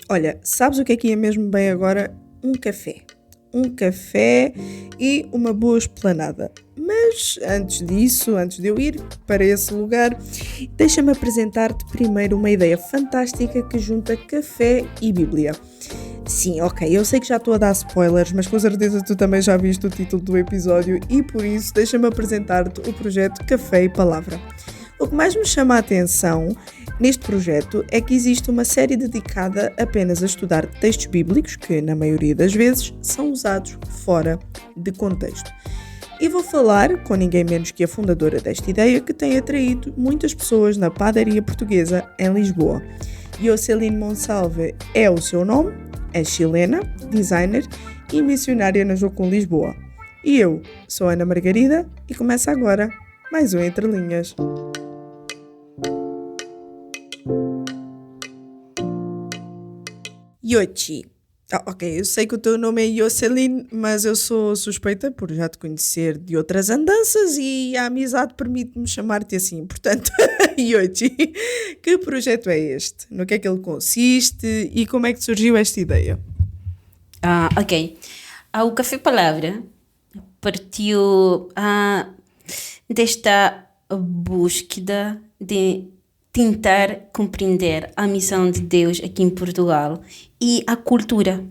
Olha, sabes o que é que ia mesmo bem agora? Um café. Um café e uma boa esplanada. Mas antes disso, antes de eu ir para esse lugar, deixa-me apresentar-te primeiro uma ideia fantástica que junta café e Bíblia. Sim, ok, eu sei que já estou a dar spoilers, mas com certeza tu também já viste o título do episódio e por isso deixa-me apresentar-te o projeto Café e Palavra. O que mais me chama a atenção neste projeto é que existe uma série dedicada apenas a estudar textos bíblicos que, na maioria das vezes, são usados fora de contexto. E vou falar com ninguém menos que a fundadora desta ideia que tem atraído muitas pessoas na padaria portuguesa em Lisboa. Yoceline Monsalve é o seu nome, é chilena, designer e missionária na Jocum Lisboa. E eu sou Ana Margarida e começa agora mais um Entre Linhas. Yochi. Ok, eu sei que o teu nome é Yoceline, mas eu sou suspeita por já te conhecer de outras andanças e a amizade permite-me chamar-te assim. Portanto, Yochi, que projeto é este? No que é que ele consiste e como é que surgiu esta ideia? Ok. O Café Palavra partiu desta búsqueda de tentar compreender a missão de Deus aqui em Portugal e a cultura.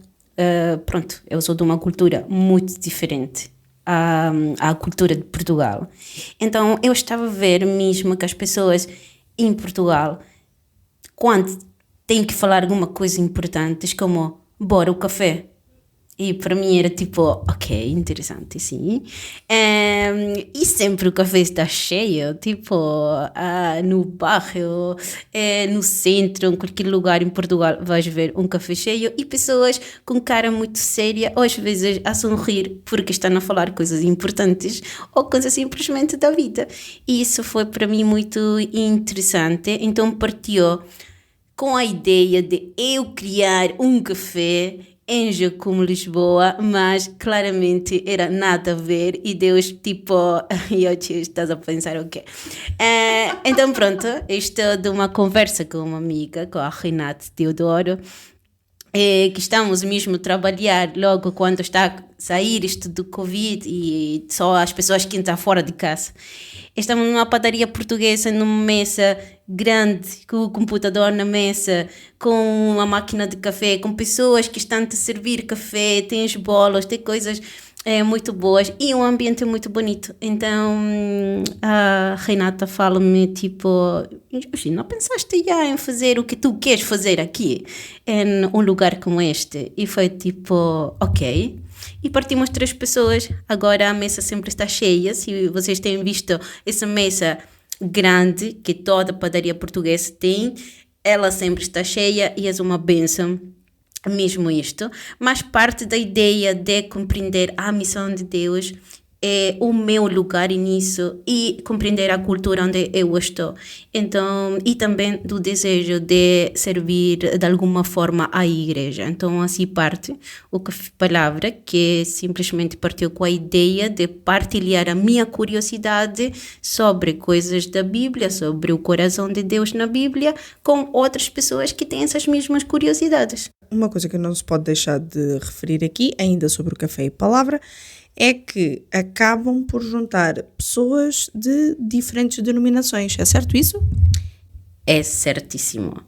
Eu sou de uma cultura muito diferente à cultura de Portugal. Então, eu estava a ver mesmo que as pessoas em Portugal, quando têm que falar alguma coisa importante, como, bora o café. E para mim era tipo, ok, interessante, sim. E sempre o café está cheio, tipo, no bairro, no centro, em qualquer lugar em Portugal vais ver um café cheio e pessoas com cara muito séria, ou às vezes a sorrir porque estão a falar coisas importantes ou coisas simplesmente da vida. E isso foi para mim muito interessante, então partiu com a ideia de eu criar um café em Jocum, Lisboa, mas claramente era nada a ver e Deus tipo, estás a pensar o quê? Então pronto, estou de uma conversa com uma amiga, com a Renate Teodoro, que estamos mesmo a trabalhar logo quando está a sair isto do Covid e só as pessoas que estão fora de casa. Estamos numa padaria portuguesa, numa mesa grande, com o computador na mesa, com uma máquina de café, com pessoas que estão a servir café, tem as bolas, tem coisas muito boas e um ambiente muito bonito. Então a Renata fala-me tipo, não pensaste já em fazer o que tu queres fazer aqui em um lugar como este? E foi tipo, ok. E partimos 3 pessoas, agora a mesa sempre está cheia, se vocês têm visto essa mesa grande que toda padaria portuguesa tem, ela sempre está cheia e é uma bênção. Mesmo isto, mas parte da ideia de compreender a missão de Deus é o meu lugar nisso e compreender a cultura onde eu estou. Então, e também do desejo de servir de alguma forma à igreja. Então, assim parte o Café Palavra, que simplesmente partiu com a ideia de partilhar a minha curiosidade sobre coisas da Bíblia, sobre o coração de Deus na Bíblia, com outras pessoas que têm essas mesmas curiosidades. Uma coisa que não se pode deixar de referir aqui, ainda sobre o Café e Palavra, é que acabam por juntar pessoas de diferentes denominações. É certo isso? É certíssimo.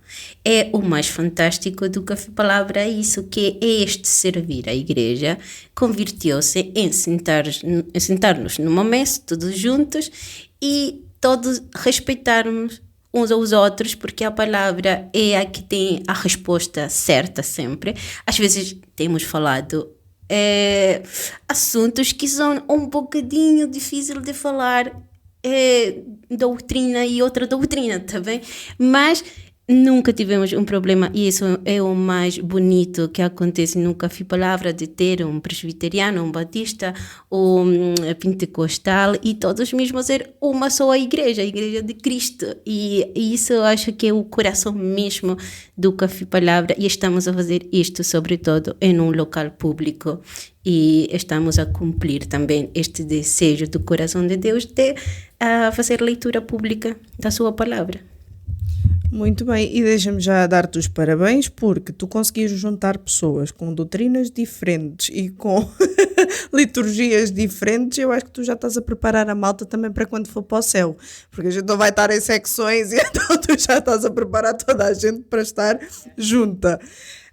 É o mais fantástico do Café Palavra, é isso que é este servir a igreja, converteu-se em sentar-nos numa mesa, todos juntos, e todos respeitarmos uns aos outros, porque a palavra é a que tem a resposta certa sempre. Às vezes temos falado assuntos que são um bocadinho difíceis de falar, doutrina e outra doutrina, tá bem? Mas nunca tivemos um problema e isso é o mais bonito que acontece no Café Palavra, de ter um presbiteriano, um batista, um pentecostal e todos mesmo ser uma só igreja, a igreja de Cristo, e isso eu acho que é o coração mesmo do Café Palavra e estamos a fazer isto sobretudo em um local público e estamos a cumprir também este desejo do coração de Deus de fazer leitura pública da sua palavra. Muito bem, e deixa-me já dar-te os parabéns porque tu conseguires juntar pessoas com doutrinas diferentes e com liturgias diferentes. Eu acho que tu já estás a preparar a malta também para quando for para o céu, porque a gente não vai estar em secções e então tu já estás a preparar toda a gente para estar junta.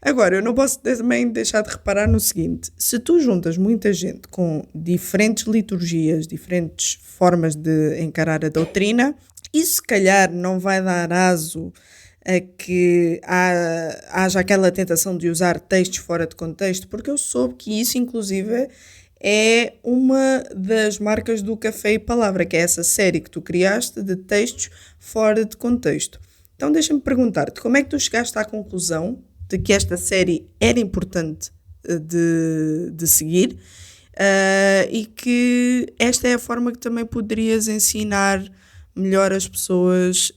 Agora, eu não posso também deixar de reparar no seguinte: se tu juntas muita gente com diferentes liturgias, diferentes formas de encarar a doutrina, isso se calhar não vai dar aso a que haja aquela tentação de usar textos fora de contexto, porque eu soube que isso, inclusive, é uma das marcas do Café e Palavra, que é essa série que tu criaste de textos fora de contexto. Então deixa-me perguntar-te, como é que tu chegaste à conclusão de que esta série era importante de seguir e que esta é a forma que também poderias ensinar melhor as pessoas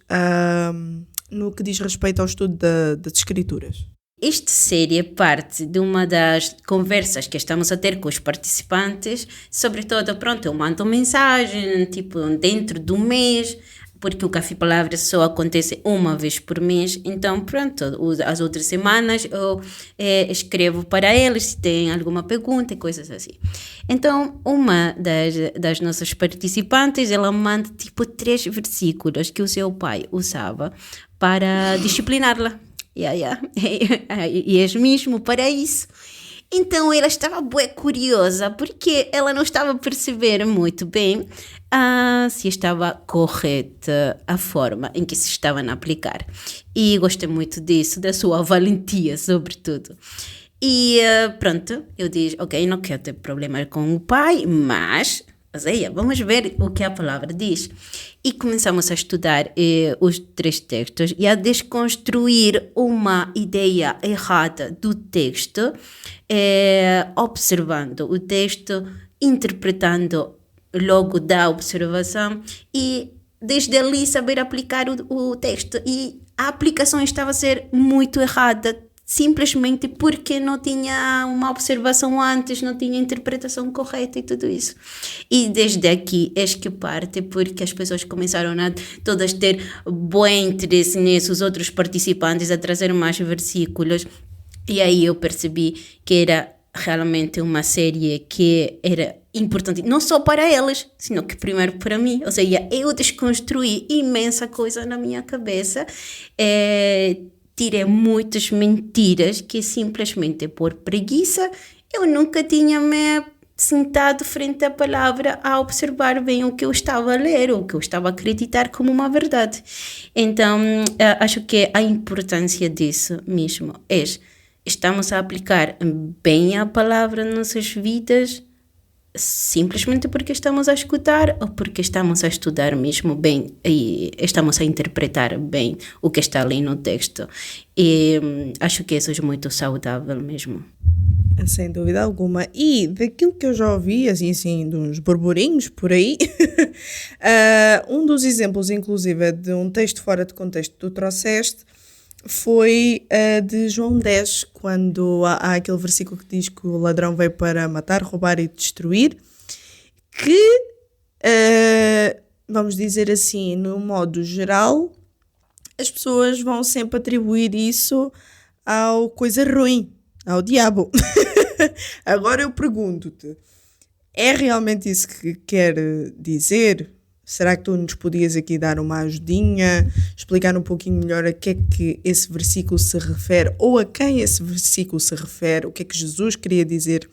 no que diz respeito ao estudo das escrituras? Esta série é parte de uma das conversas que estamos a ter com os participantes, sobretudo, pronto, eu mando mensagem, tipo, dentro do mês, porque o Café Palavra só acontece uma vez por mês, então pronto, as outras semanas eu escrevo para eles se tem alguma pergunta e coisas assim. Então, uma das nossas participantes, ela manda tipo 3 versículos que o seu pai usava para discipliná-la. E és mesmo para isso. Então ela estava bem curiosa porque ela não estava a perceber muito bem se estava correta a forma em que se estava a aplicar. E gostei muito disso, da sua valentia, sobretudo. E pronto, eu disse, ok, não quero ter problema com o pai, mas vamos ver o que a palavra diz. E começamos a estudar os 3 textos e a desconstruir uma ideia errada do texto, observando o texto, interpretando logo da observação e desde ali saber aplicar o texto. E a aplicação estava a ser muito errada, simplesmente porque não tinha uma observação antes, não tinha interpretação correta e tudo isso. E desde aqui, acho que parte porque as pessoas começaram a todas ter bom interesse nisso, os outros participantes a trazer mais versículos, e aí eu percebi que era realmente uma série que era importante, não só para eles, sino que primeiro para mim, ou seja, eu desconstruí imensa coisa na minha cabeça, tirei muitas mentiras que simplesmente por preguiça eu nunca tinha me sentado frente à palavra a observar bem o que eu estava a ler, o que eu estava a acreditar como uma verdade. Então, acho que a importância disso mesmo é estamos a aplicar bem a palavra nas nossas vidas simplesmente porque estamos a escutar ou porque estamos a estudar mesmo bem e estamos a interpretar bem o que está ali no texto. E acho que isso é muito saudável mesmo. Sem dúvida alguma. E daquilo que eu já ouvi, assim, de uns burburinhos por aí, um dos exemplos, inclusive, de um texto fora de contexto que tu trouxeste foi de João 10, quando há aquele versículo que diz que o ladrão veio para matar, roubar e destruir, que, vamos dizer assim, no modo geral, as pessoas vão sempre atribuir isso ao coisa ruim, ao diabo. Agora eu pergunto-te, é realmente isso que quer dizer? Será que tu nos podias aqui dar uma ajudinha, explicar um pouquinho melhor a que é que esse versículo se refere, ou a quem esse versículo se refere, o que é que Jesus queria dizer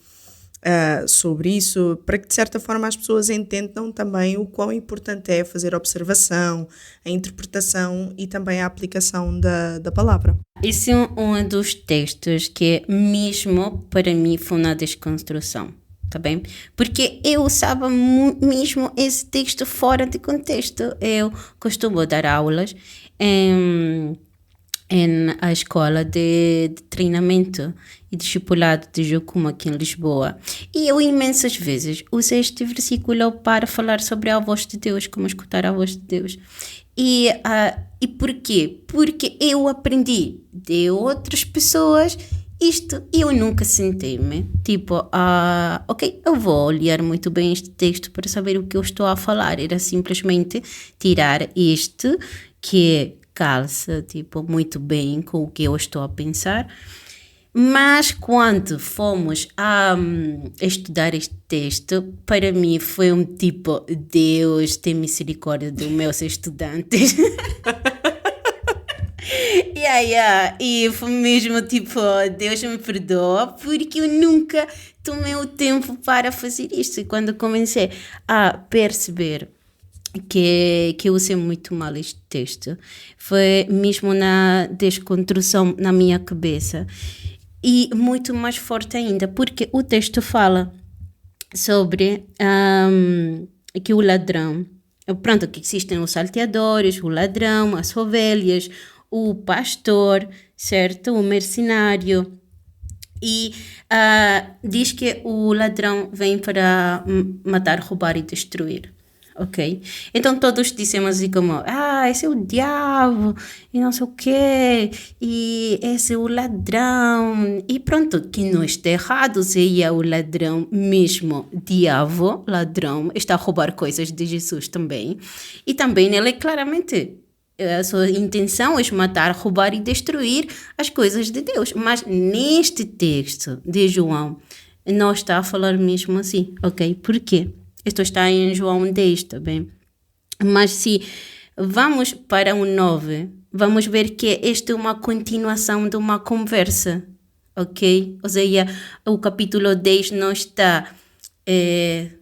sobre isso, para que de certa forma as pessoas entendam também o quão importante é fazer a observação, a interpretação e também a aplicação da palavra. Esse é um dos textos que mesmo para mim foi uma desconstrução. Tá bem? Porque eu usava mesmo esse texto fora de contexto. Eu costumo dar aulas em a escola de treinamento e discipulado de Jocum aqui em Lisboa. E eu imensas vezes usei este versículo para falar sobre a voz de Deus, como escutar a voz de Deus. E por quê? Porque eu aprendi de outras pessoas isto, eu nunca sentei-me, tipo, ok, eu vou olhar muito bem este texto para saber o que eu estou a falar. Era simplesmente tirar este, que calça, tipo, muito bem com o que eu estou a pensar. Mas quando fomos a estudar este texto, para mim foi um tipo, Deus tem misericórdia dos meus estudantes. E foi mesmo tipo, Deus me perdoa, porque eu nunca tomei o tempo para fazer isto. E quando comecei a perceber que eu usei muito mal este texto, foi mesmo na desconstrução na minha cabeça. E muito mais forte ainda, porque o texto fala sobre que o ladrão, pronto, que existem os salteadores, o ladrão, as ovelhas, o pastor, certo? O mercenário. E diz que o ladrão vem para matar, roubar e destruir. Ok? Então todos dizemos assim como, esse é o diabo, e não sei o quê, e esse é o ladrão, e pronto, que não está errado, se é o ladrão mesmo, diabo, ladrão, está a roubar coisas de Jesus também, e também ele claramente, a sua intenção é matar, roubar e destruir as coisas de Deus, mas neste texto de João, não está a falar mesmo assim, ok? Por quê? Isto está em João 10 também. Mas se vamos para o 9, vamos ver que esta é uma continuação de uma conversa, ok? Ou seja, o capítulo 10 não está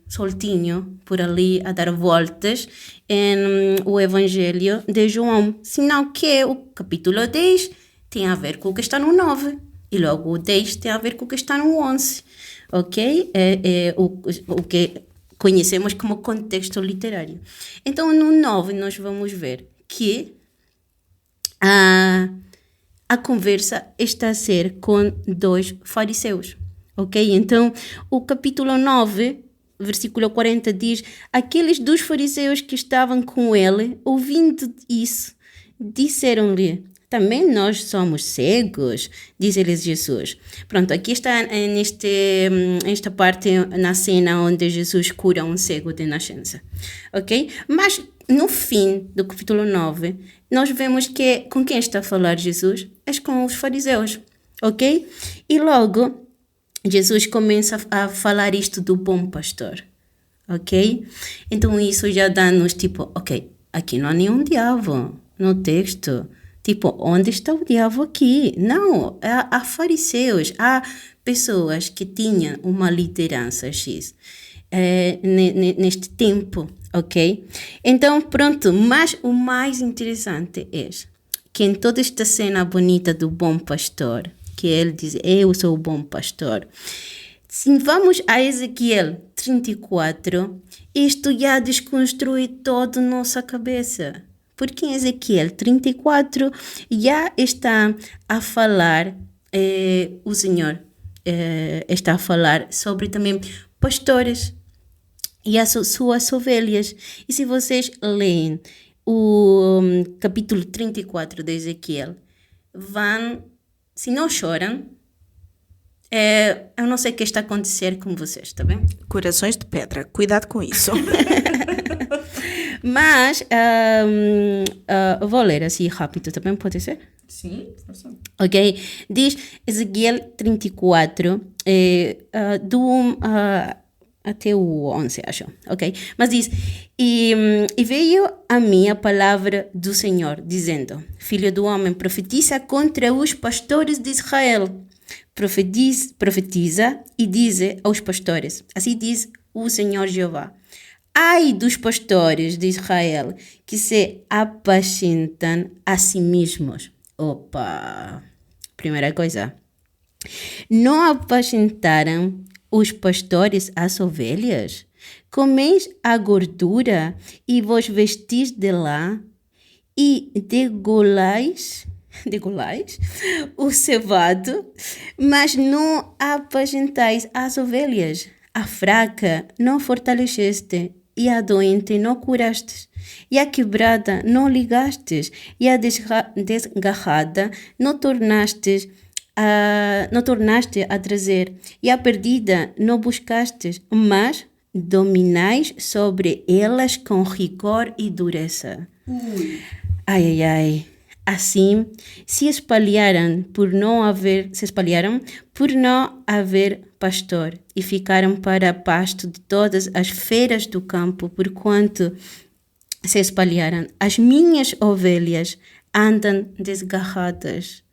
soltinho por ali a dar voltas em o Evangelho de João, senão que o capítulo 10 tem a ver com o que está no 9 e logo o 10 tem a ver com o que está no 11, ok? O que conhecemos como contexto literário. Então, no 9, nós vamos ver que a conversa está a ser com 2 fariseus, ok? Então, o capítulo 9, versículo 40 diz, aqueles 2 fariseus que estavam com ele, ouvindo isso, disseram-lhe, também nós somos cegos, diz-lhes Jesus. Pronto, aqui está esta parte na cena onde Jesus cura um cego de nascença, ok? Mas no fim do capítulo 9, nós vemos que com quem está a falar Jesus? É com os fariseus, ok? E logo, Jesus começa a falar isto do bom pastor, ok? Então isso já dá-nos tipo, ok, aqui não há nenhum diabo no texto. Tipo, onde está o diabo aqui? Não, há fariseus, há pessoas que tinham uma liderança X neste tempo, ok? Então, pronto, mas o mais interessante é que em toda esta cena bonita do bom pastor, que ele diz, eu sou o bom pastor, se vamos a Ezequiel 34, isto já desconstrui toda a nossa cabeça. Porque em Ezequiel 34 já está a falar, o Senhor está a falar sobre também pastores e as suas ovelhas. E se vocês leem o capítulo 34 de Ezequiel, se não choram, eu não sei o que está a acontecer com vocês, está bem? Corações de pedra, cuidado com isso. Mas vou ler assim rápido também, pode ser? Sim. Ok? Diz Ezequiel 34, do até o 11, acho. Ok? Mas diz, e veio a mim a palavra do Senhor, dizendo, filho do homem, profetiza contra os pastores de Israel. Profetiza e diz aos pastores, assim diz o Senhor Jeová. Ai dos pastores de Israel que se apacentam a si mesmos. Opa! Primeira coisa. Não apacentaram os pastores as ovelhas? Comeis a gordura e vos vestis de lá e degolais o cevado, mas não apacentais as ovelhas. A fraca não fortaleceste, e a doente não curastes, e a quebrada não ligastes, e a desgarrada não tornaste a trazer, e a perdida não buscastes, mas dominais sobre elas com rigor e dureza. Ai, ai, ai. Assim, se espalharam por não haver pastor e ficaram para pasto de todas as feras do campo, porquanto se espalharam. As minhas ovelhas andam desgarradas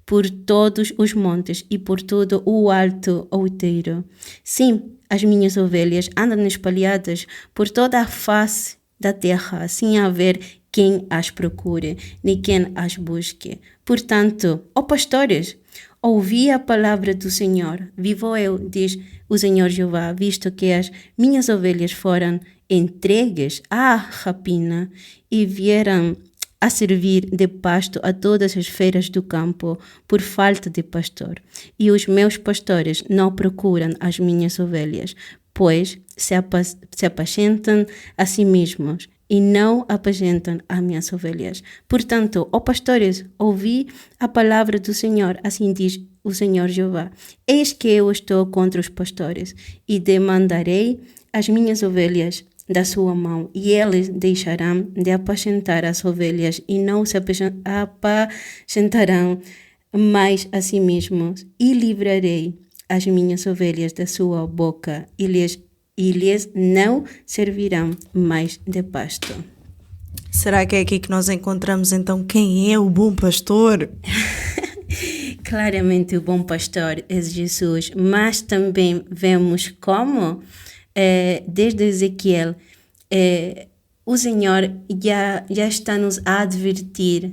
por todos os montes e por todo o alto outeiro. Sim, as minhas ovelhas andam espalhadas por toda a face da terra, sem haver quem as procure, nem quem as busque. Portanto, ó pastores, ouvi a palavra do Senhor. Vivo eu, diz o Senhor Jeová, visto que as minhas ovelhas foram entregues à rapina e vieram a servir de pasto a todas as feras do campo por falta de pastor. E os meus pastores não procuram as minhas ovelhas, pois se apacentam a si mesmos e não apacentam as minhas ovelhas. Portanto, ó pastores, ouvi a palavra do Senhor, assim diz o Senhor Jeová. Eis que eu estou contra os pastores e demandarei as minhas ovelhas da sua mão, e eles deixarão de apacentar as ovelhas e não se apacentarão mais a si mesmos, e livrarei as minhas ovelhas da sua boca, e lhes não servirão mais de pasto. Será que é aqui que nós encontramos então quem é o bom pastor? Claramente o bom pastor é Jesus, mas também vemos como desde Ezequiel, o Senhor já está nos a advertir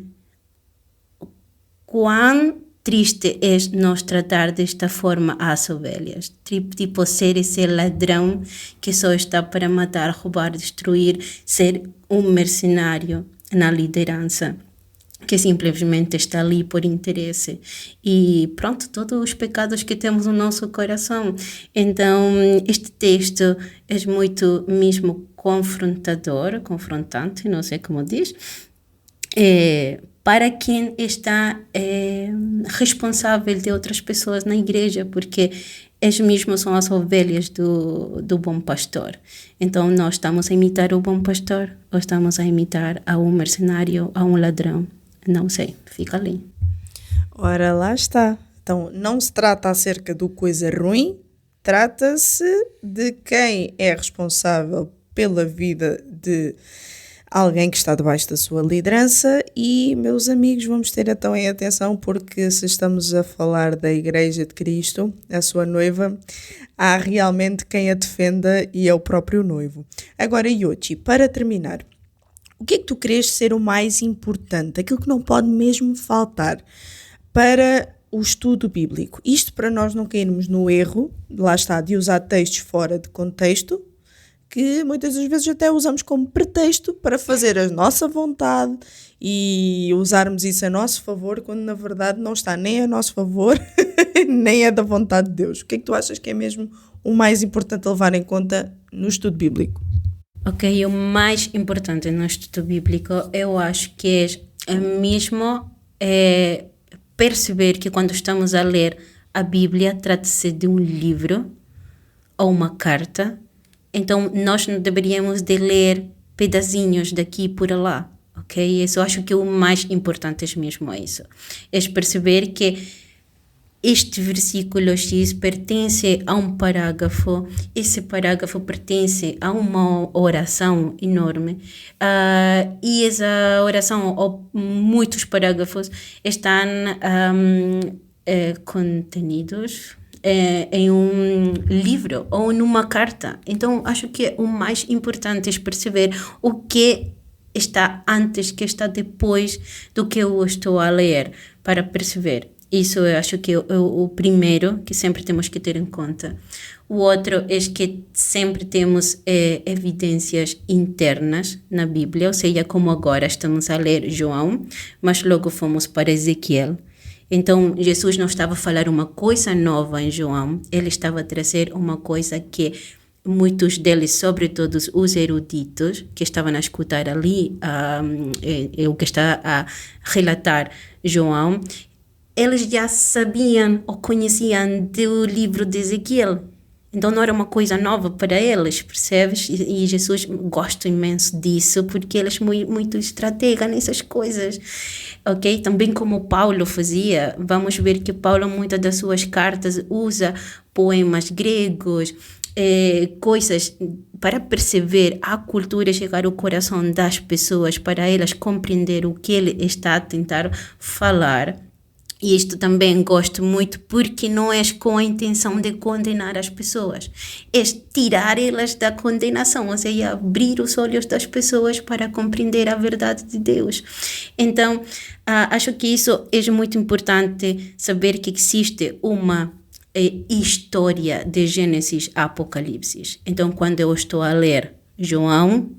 quão triste é nós tratar desta forma as ovelhas. Tipo ser esse ladrão que só está para matar, roubar, destruir, ser um mercenário na liderança, que simplesmente está ali por interesse. E pronto, todos os pecados que temos no nosso coração. Então, este texto é muito mesmo confrontante, não sei como diz, para quem está responsável de outras pessoas na igreja, porque eles mesmos são as ovelhas do bom pastor. Então, nós estamos a imitar o bom pastor ou estamos a imitar a um mercenário, a um ladrão? Não sei, fica ali. Ora, lá está. Então, não se trata acerca do coisa ruim, trata-se de quem é responsável pela vida de alguém que está debaixo da sua liderança. E, meus amigos, vamos ter então em atenção, porque se estamos a falar da Igreja de Cristo, a sua noiva, há realmente quem a defenda e é o próprio noivo. Agora, Yochi, para terminar, o que é que tu queres ser o mais importante, aquilo que não pode mesmo faltar para o estudo bíblico? Isto para nós não cairmos no erro, lá está, de usar textos fora de contexto, que muitas das vezes até usamos como pretexto para fazer a nossa vontade e usarmos isso a nosso favor, quando na verdade não está nem a nosso favor, nem é da vontade de Deus. O que é que tu achas que é mesmo o mais importante a levar em conta no estudo bíblico? Ok, o mais importante no estudo bíblico, eu acho que é mesmo perceber que quando estamos a ler a Bíblia, trata-se de um livro ou uma carta. Então, nós não deveríamos de ler pedacinhos daqui e por lá, ok? Isso eu acho que o mais importante é mesmo isso. É perceber que este versículo X pertence a um parágrafo, esse parágrafo pertence a uma oração enorme, e essa oração, ou muitos parágrafos, estão contenidos em um livro ou numa carta. Então, acho que o mais importante é perceber o que está antes, o que está depois do que eu estou a ler, para perceber. Isso eu acho que é o primeiro que sempre temos que ter em conta. O outro é que sempre temos evidências internas na Bíblia, ou seja, como agora estamos a ler João, mas logo fomos para Ezequiel. Então, Jesus não estava a falar uma coisa nova em João, ele estava a trazer uma coisa que muitos deles, sobretudo os eruditos que estavam a escutar ali, o que está a relatar João, eles já sabiam ou conheciam do livro de Ezequiel. Então não era uma coisa nova para eles, percebes? E Jesus gosta imenso disso, porque eles são muito estratega nessas coisas, ok? Também como Paulo fazia, vamos ver que Paulo, muitas das suas cartas, usa poemas gregos, coisas para perceber a cultura, chegar ao coração das pessoas, para elas compreender o que ele está a tentar falar. E isto também gosto muito porque não é com a intenção de condenar as pessoas, é tirar elas da condenação, ou seja, abrir os olhos das pessoas para compreender a verdade de Deus. Então, acho que isso é muito importante, saber que existe uma história de Gênesis a Apocalipse. Então, quando eu estou a ler João,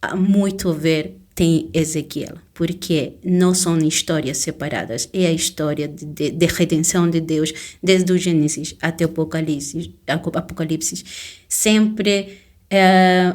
há muito a ver tem Ezequiel, porque não são histórias separadas, é a história de redenção de Deus, desde o Gênesis até o Apocalipse, sempre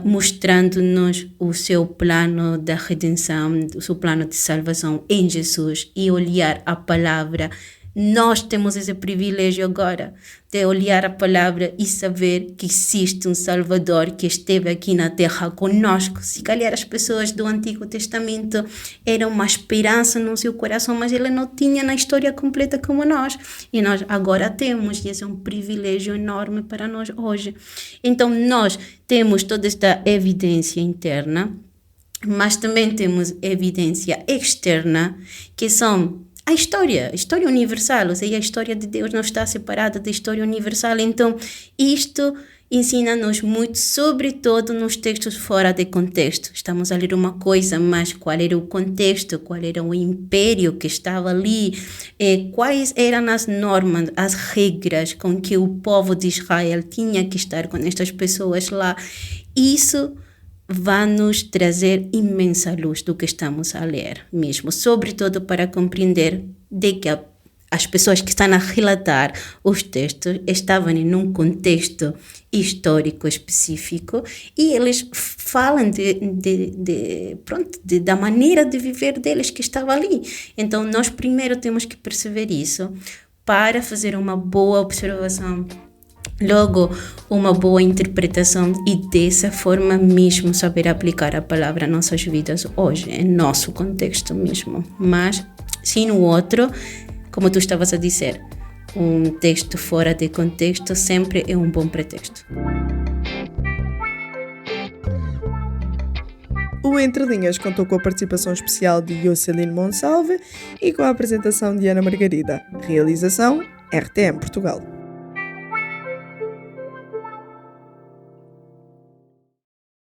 mostrando-nos o seu plano da redenção, o seu plano de salvação em Jesus, e olhar a palavra. Nós temos esse privilégio agora de olhar a palavra e saber que existe um Salvador que esteve aqui na terra conosco. Se calhar as pessoas do Antigo Testamento eram uma esperança no seu coração, mas ele não tinha na história completa como nós. E nós agora temos, e esse é um privilégio enorme para nós hoje. Então nós temos toda esta evidência interna, mas também temos evidência externa, que são a história universal, ou seja, a história de Deus não está separada da história universal. Então, isto ensina-nos muito, sobretudo nos textos fora de contexto. Estamos a ler uma coisa, mas qual era o contexto, qual era o império que estava ali, quais eram as normas, as regras com que o povo de Israel tinha que estar com estas pessoas lá. Isso vai nos trazer imensa luz do que estamos a ler mesmo, sobretudo para compreender de que as pessoas que estão a relatar os textos estavam em um contexto histórico específico e eles falam da maneira de viver deles que estava ali. Então nós primeiro temos que perceber isso para fazer uma boa observação, logo uma boa interpretação, e dessa forma mesmo saber aplicar a palavra às nossas vidas hoje, em nosso contexto mesmo. Mas se no outro, como tu estavas a dizer, um texto fora de contexto sempre é um bom pretexto. O Entre Linhas contou com a participação especial de Jocelyn Monsalve e com a apresentação de Ana Margarida. Realização RTM Portugal.